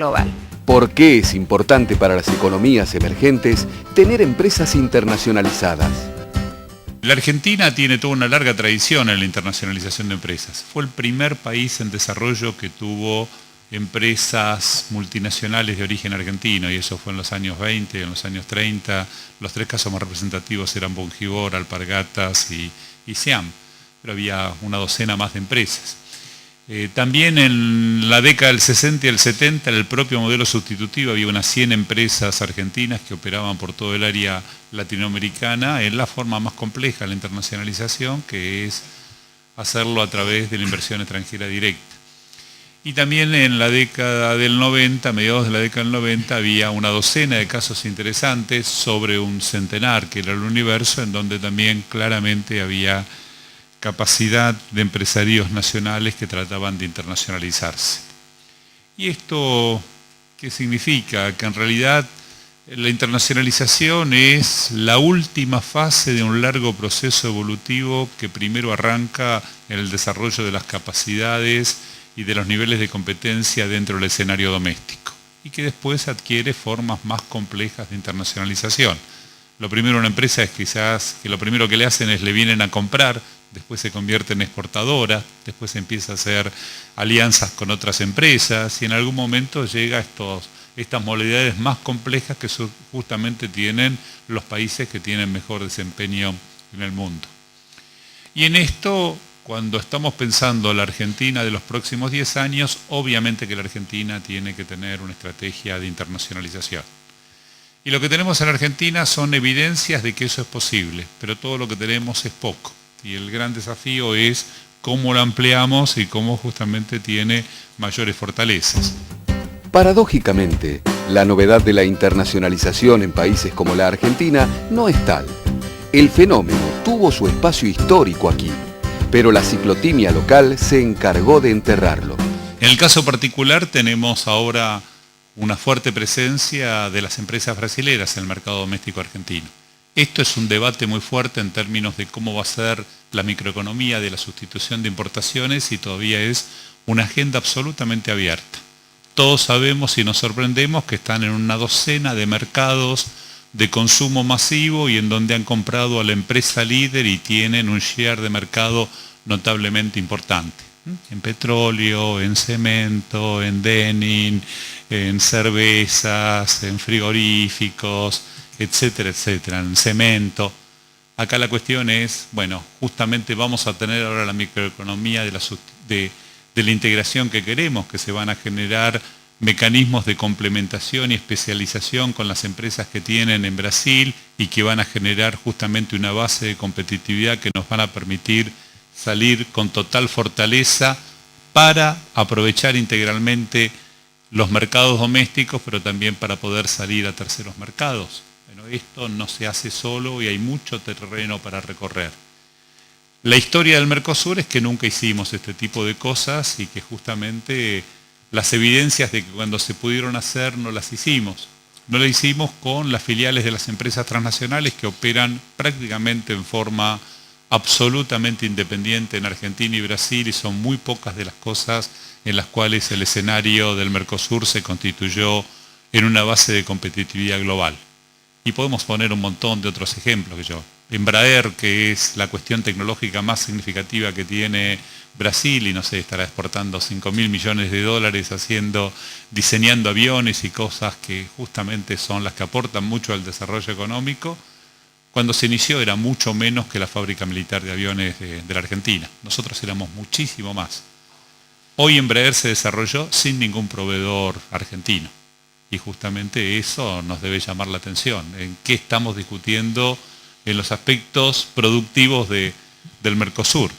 global. ¿Por qué es importante para las economías emergentes tener empresas internacionalizadas? La Argentina tiene toda una larga tradición en la internacionalización de empresas. Fue el primer país en desarrollo que tuvo empresas multinacionales de origen argentino, y eso fue en los años 20, en los años 30. Los tres casos más representativos eran Bongibor, Alpargatas y SEAM, pero había una docena más de empresas. También en la década del 60 y el 70, en el propio modelo sustitutivo, había unas 100 empresas argentinas que operaban por todo el área latinoamericana en la forma más compleja de la internacionalización, que es hacerlo a través de la inversión extranjera directa. Y también en la década del 90, mediados de la década del 90, había una docena de casos interesantes sobre un centenar, que era el universo, en donde también claramente había capacidad de empresarios nacionales que trataban de internacionalizarse. ¿Y esto qué significa? Que en realidad la internacionalización es la última fase de un largo proceso evolutivo que primero arranca en el desarrollo de las capacidades y de los niveles de competencia dentro del escenario doméstico, y que después adquiere formas más complejas de internacionalización. Lo primero en una empresa es quizás que lo primero que le hacen es le vienen a comprar, después se convierte en exportadora, después empieza a hacer alianzas con otras empresas y en algún momento llega a estas modalidades más complejas que justamente tienen los países que tienen mejor desempeño en el mundo. Y en esto, cuando estamos pensando la Argentina de los próximos 10 años, obviamente que la Argentina tiene que tener una estrategia de internacionalización. Y lo que tenemos en Argentina son evidencias de que eso es posible, pero todo lo que tenemos es poco. Y el gran desafío es cómo lo ampliamos y cómo justamente tiene mayores fortalezas. Paradójicamente, la novedad de la internacionalización en países como la Argentina no es tal. El fenómeno tuvo su espacio histórico aquí, pero la ciclotimia local se encargó de enterrarlo. En el caso particular tenemos ahora una fuerte presencia de las empresas brasileras en el mercado doméstico argentino. Esto es un debate muy fuerte en términos de cómo va a ser la microeconomía de la sustitución de importaciones y todavía es una agenda absolutamente abierta. Todos sabemos y nos sorprendemos que están en una docena de mercados de consumo masivo y en donde han comprado a la empresa líder y tienen un share de mercado notablemente importante. En petróleo, en cemento, en denim, en cervezas, en frigoríficos, etcétera, etcétera, en cemento. Acá la cuestión es, bueno, justamente vamos a tener ahora la microeconomía de la integración que queremos, que se van a generar mecanismos de complementación y especialización con las empresas que tienen en Brasil y que van a generar justamente una base de competitividad que nos van a permitir salir con total fortaleza para aprovechar integralmente los mercados domésticos, pero también para poder salir a terceros mercados. Bueno, esto no se hace solo y hay mucho terreno para recorrer. La historia del Mercosur es que nunca hicimos este tipo de cosas y que justamente las evidencias de que cuando se pudieron hacer no las hicimos. No las hicimos con las filiales de las empresas transnacionales que operan prácticamente en forma absolutamente independiente en Argentina y Brasil y son muy pocas de las cosas en las cuales el escenario del Mercosur se constituyó en una base de competitividad global. Y podemos poner un montón de otros ejemplos que yo. Embraer, que es la cuestión tecnológica más significativa que tiene Brasil y no sé, estará exportando 5.000 millones de dólares diseñando aviones y cosas que justamente son las que aportan mucho al desarrollo económico. Cuando se inició era mucho menos que la fábrica militar de aviones de la Argentina. Nosotros éramos muchísimo más. Hoy Embraer se desarrolló sin ningún proveedor argentino. Y justamente eso nos debe llamar la atención. ¿En qué estamos discutiendo en los aspectos productivos del Mercosur?